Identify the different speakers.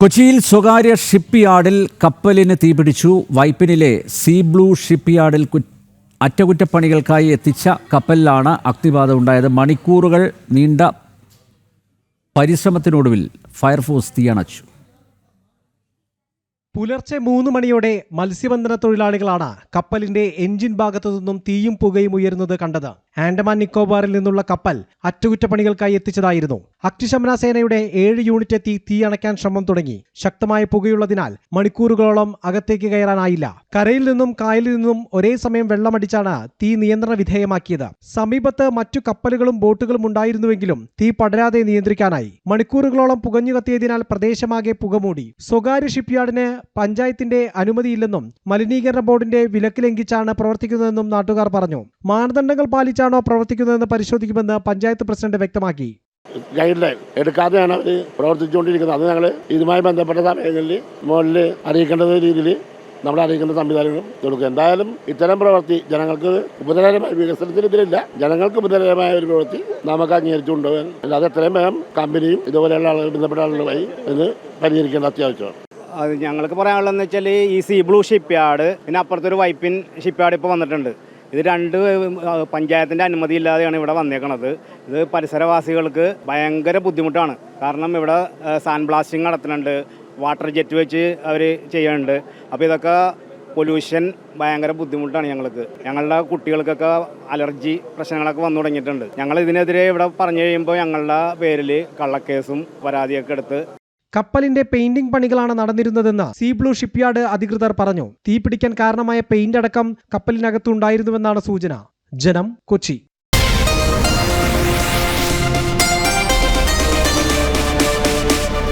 Speaker 1: കൊച്ചിയിൽ സ്വകാര്യ ഷിപ്പ്യാർഡിൽ കപ്പലിന് തീപിടിച്ചു. വൈപ്പിനിലെ സീ ബ്ലൂ ഷിപ്പ്യാർഡിൽ അറ്റകുറ്റപ്പണികൾക്കായി എത്തിച്ച കപ്പലിലാണ് അഗ്നിബാധ ഉണ്ടായത്. മണിക്കൂറുകൾ നീണ്ട പരിശ്രമത്തിനൊടുവിൽ ഫയർഫോഴ്സ് തീയണച്ചു.
Speaker 2: പുലർച്ചെ 3 മണിയോടെ മത്സ്യബന്ധന തൊഴിലാളികളാണ് കപ്പലിന്റെ എഞ്ചിൻ ഭാഗത്തു നിന്നും തീയും പുകയും ഉയരുന്നത് കണ്ടത്. ആൻഡമാൻ നിക്കോബാറിൽ നിന്നുള്ള കപ്പൽ അറ്റകുറ്റപ്പണികൾക്കായി എത്തിച്ചതായിരുന്നു. അഗ്നിശമന സേനയുടെ 7 യൂണിറ്റ് എത്തി തീ അണയ്ക്കാൻ ശ്രമം തുടങ്ങി. ശക്തമായ പുകയുള്ളതിനാൽ മണിക്കൂറുകളോളം അകത്തേക്ക് കയറാനായില്ല. കരയിൽ നിന്നും കായലിൽ നിന്നും ഒരേ സമയം വെള്ളമടിച്ചാണ് തീ നിയന്ത്രണ വിധേയമാക്കിയത്. സമീപത്ത് മറ്റു കപ്പലുകളും ബോട്ടുകളും ഉണ്ടായിരുന്നുവെങ്കിലും തീ പടരാതെ നിയന്ത്രിക്കാനായി. മണിക്കൂറുകളോളം പുകഞ്ഞു കത്തിയതിനാൽ പ്രദേശമാകെ പുകമൂടി. സ്വകാര്യ ഷിപ്പ്യാർഡിന് പഞ്ചായത്തിന്റെ അനുമതിയില്ലെന്നും മലിനീകരണ ബോർഡിന്റെ വിലക്ക് ലംഘിച്ചാണ് പ്രവർത്തിക്കുന്നതെന്നും നാട്ടുകാർ പറഞ്ഞു. മാനദണ്ഡങ്ങൾ പാലിച്ചാണോ പ്രവർത്തിക്കുന്നതെന്ന് പരിശോധിക്കുമെന്ന് പഞ്ചായത്ത് പ്രസിഡന്റ് വ്യക്തമാക്കി.
Speaker 3: ഗൈഡ് ലൈൻ എടുക്കാതെയാണ് അവർ പ്രവർത്തിച്ചുകൊണ്ടിരിക്കുന്നത്. അത് ഞങ്ങൾ ഇതുമായി ബന്ധപ്പെട്ട സമയങ്ങളിൽ മുകളിൽ അറിയിക്കേണ്ട രീതിയിൽ നമ്മളെ അറിയിക്കേണ്ട സംവിധാനങ്ങളും കൊടുക്കും. എന്തായാലും ഇത്തരം പ്രവൃത്തി ജനങ്ങൾക്ക് ഉപദ്രവകരമായ വികസനത്തിന് ഇതിലില്ല. ജനങ്ങൾക്ക് ഉപദ്രവകരമായ ഒരു പ്രവൃത്തി നമുക്ക് അംഗീകരിച്ചുകൊണ്ടുപോകാൻ അല്ലാതെ എത്രയും വേഗം കമ്പനിയും ഇതുപോലെയുള്ള ആളുകൾ ബന്ധപ്പെട്ട ആളുകളുമായി ഇത് പരിഹരിക്കേണ്ട അത്യാവശ്യമാണ്.
Speaker 4: അത് ഞങ്ങൾക്ക് പറയാനുള്ളതെന്ന് വെച്ചാൽ ഈ സീ ബ്ലൂ ഷിപ്പ്യാർഡ് പിന്നെ അപ്പുറത്തൊരു വൈപ്പിൻ ഷിപ്പ്യാർഡ് ഇപ്പോൾ വന്നിട്ടുണ്ട്. ഇത് രണ്ട് പഞ്ചായത്തിൻ്റെ അനുമതി ഇല്ലാതെയാണ് ഇവിടെ വന്നേക്കണത്. ഇത് പരിസരവാസികൾക്ക് ഭയങ്കര ബുദ്ധിമുട്ടാണ്. കാരണം ഇവിടെ സാൻഡ് ബ്ലാസ്റ്റിംഗ് നടത്തുന്നുണ്ട്, വാട്ടർ ജെറ്റ് വെച്ച് അവർ ചെയ്യുന്നുണ്ട്. അപ്പോൾ ഇതൊക്കെ പൊല്യൂഷൻ ഭയങ്കര ബുദ്ധിമുട്ടാണ് ഞങ്ങൾക്ക്. ഞങ്ങളുടെ കുട്ടികൾക്കൊക്കെ അലർജി പ്രശ്നങ്ങളൊക്കെ വന്നു തുടങ്ങിയിട്ടുണ്ട്. ഞങ്ങൾ ഇതിനെതിരെ ഇവിടെ പറഞ്ഞു കഴിയുമ്പോൾ ഞങ്ങളുടെ പേരിൽ കള്ളക്കേസും പരാതിയൊക്കെ എടുത്ത്.
Speaker 2: കപ്പലിന്റെ പെയിന്റിംഗ് പണികളാണ് നടന്നിരുന്നതെന്ന് സീ ബ്ലൂ ഷിപ്പ്യാർഡ് അധികൃതർ പറഞ്ഞു. തീ പിടിക്കാൻ കാരണമായ പെയിന്റ് അടക്കം കപ്പലിനകത്തുണ്ടായിരുന്നുവെന്നാണ് സൂചന. ജനം, കൊച്ചി.